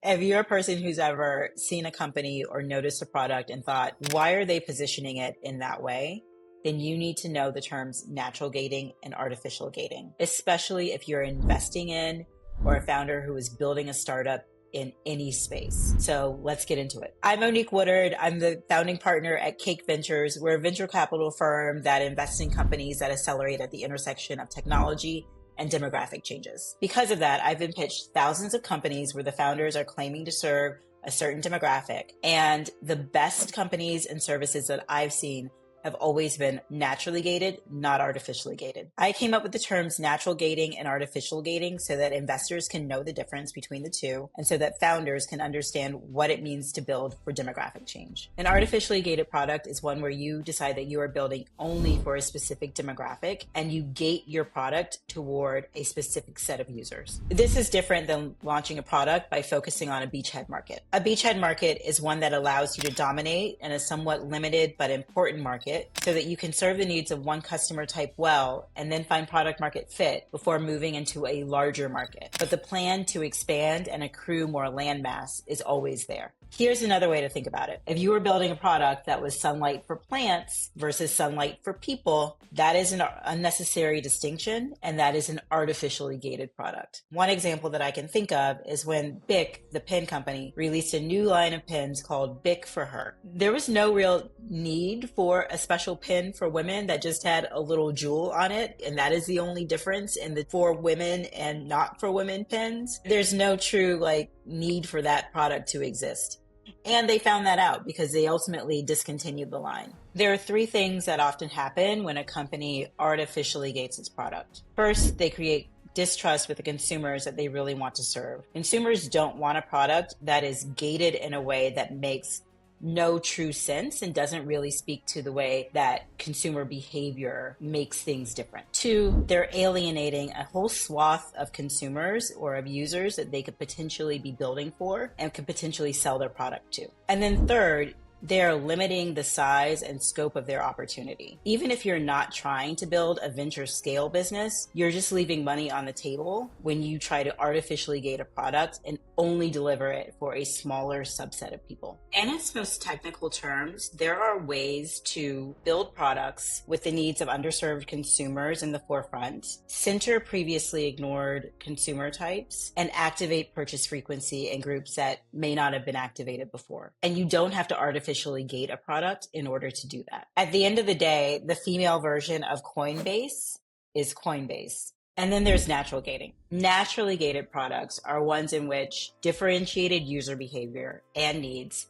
If you're a person who's ever seen a company or noticed a product and thought, why are they positioning it in that way? Then you need to know the terms natural gating and artificial gating, especially if you're investing in or a founder who is building a startup in any space. So let's get into it. I'm Monique Woodard. I'm the founding partner at Cake Ventures. We're a venture capital firm that invests in companies that accelerate at the intersection of technology and demographic changes. Because of that, I've been pitched thousands of companies where the founders are claiming to serve a certain demographic. And the best companies and services that I've seen have always been naturally gated, not artificially gated. I came up with the terms natural gating and artificial gating so that investors can know the difference between the two and so that founders can understand what it means to build for demographic change. An artificially gated product is one where you decide that you are building only for a specific demographic and you gate your product toward a specific set of users. This is different than launching a product by focusing on a beachhead market. A beachhead market is one that allows you to dominate in a somewhat limited but important market so that you can serve the needs of one customer type well and then find product market fit before moving into a larger market. But the plan to expand and accrue more land mass is always there. Here's another way to think about it. If you were building a product that was sunlight for plants versus sunlight for people, that is an unnecessary distinction, and that is an artificially gated product. One example that I can think of is when Bic, the pen company, released a new line of pens called Bic for Her. There was no real need for a special pen for women that just had a little jewel on it, and that is the only difference in the for women and not for women pens. There's no true need for that product to exist. And they found that out because they ultimately discontinued the line. There are three things that often happen when a company artificially gates its product. First, they create distrust with the consumers that they really want to serve. Consumers don't want a product that is gated in a way that makes no true sense and doesn't really speak to the way that consumer behavior makes things different. Two, they're alienating a whole swath of consumers or of users that they could potentially be building for and could potentially sell their product to. And then third, they're limiting the size and scope of their opportunity. Even if you're not trying to build a venture scale business, you're just leaving money on the table when you try to artificially gate a product and only deliver it for a smaller subset of people. In its most technical terms, there are ways to build products with the needs of underserved consumers in the forefront, center previously ignored consumer types, and activate purchase frequency in groups that may not have been activated before. And you don't have to artificially gate a product in order to do that. At the end of the day, the female version of Coinbase is Coinbase. And then there's natural gating. Naturally gated products are ones in which differentiated user behavior and needs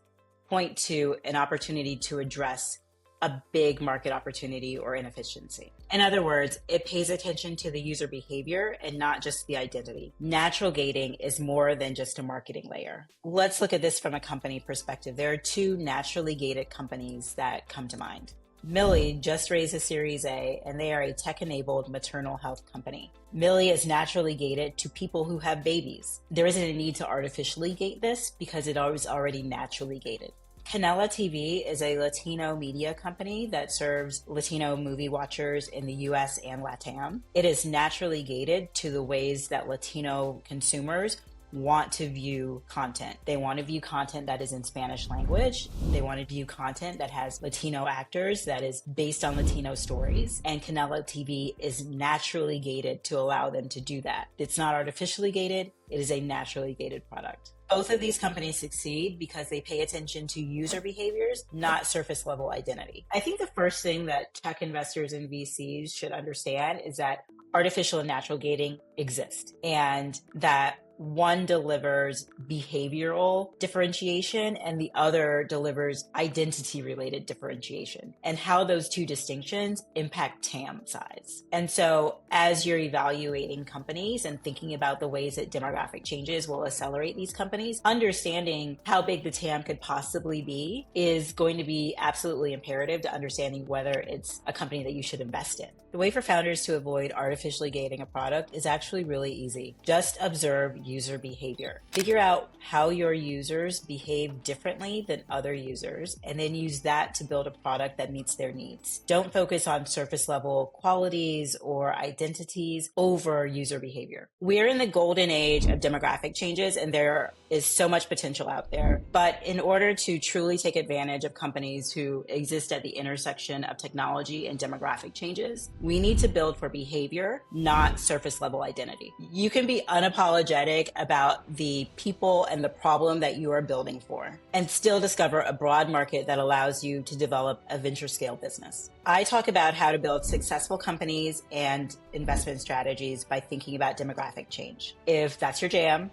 point to an opportunity to address a big market opportunity or inefficiency. In other words, it pays attention to the user behavior and not just the identity. Natural gating is more than just a marketing layer. Let's look at this from a company perspective. There are two naturally gated companies that come to mind. Millie just raised a Series A, and they are a tech-enabled maternal health company. Millie is naturally gated to people who have babies. There isn't a need to artificially gate this because it is already naturally gated. Canela TV is a Latino media company that serves Latino movie watchers in the US and LATAM. It is naturally gated to the ways that Latino consumers want to view content. They want to view content that is in Spanish language. They want to view content that has Latino actors, that is based on Latino stories. And Canela TV is naturally gated to allow them to do that. It's not artificially gated. It is a naturally gated product. Both of these companies succeed because they pay attention to user behaviors, not surface level identity. I think the first thing that tech investors and VCs should understand is that artificial and natural gating exist, and that one delivers behavioral differentiation and the other delivers identity related differentiation, and how those two distinctions impact TAM size. And so as you're evaluating companies and thinking about the ways that demographic changes will accelerate these companies, understanding how big the TAM could possibly be is going to be absolutely imperative to understanding whether it's a company that you should invest in. The way for founders to avoid artificially gating a product is actually really easy. Just observe user behavior. Figure out how your users behave differently than other users, and then use that to build a product that meets their needs. Don't focus on surface level qualities or identities over user behavior. We're in the golden age of demographic changes, and there is so much potential out there. But in order to truly take advantage of companies who exist at the intersection of technology and demographic changes, we need to build for behavior, not surface level identity. You can be unapologetic about the people and the problem that you are building for, and still discover a broad market that allows you to develop a venture scale business. I talk about how to build successful companies and investment strategies by thinking about demographic change. If that's your jam,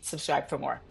subscribe for more.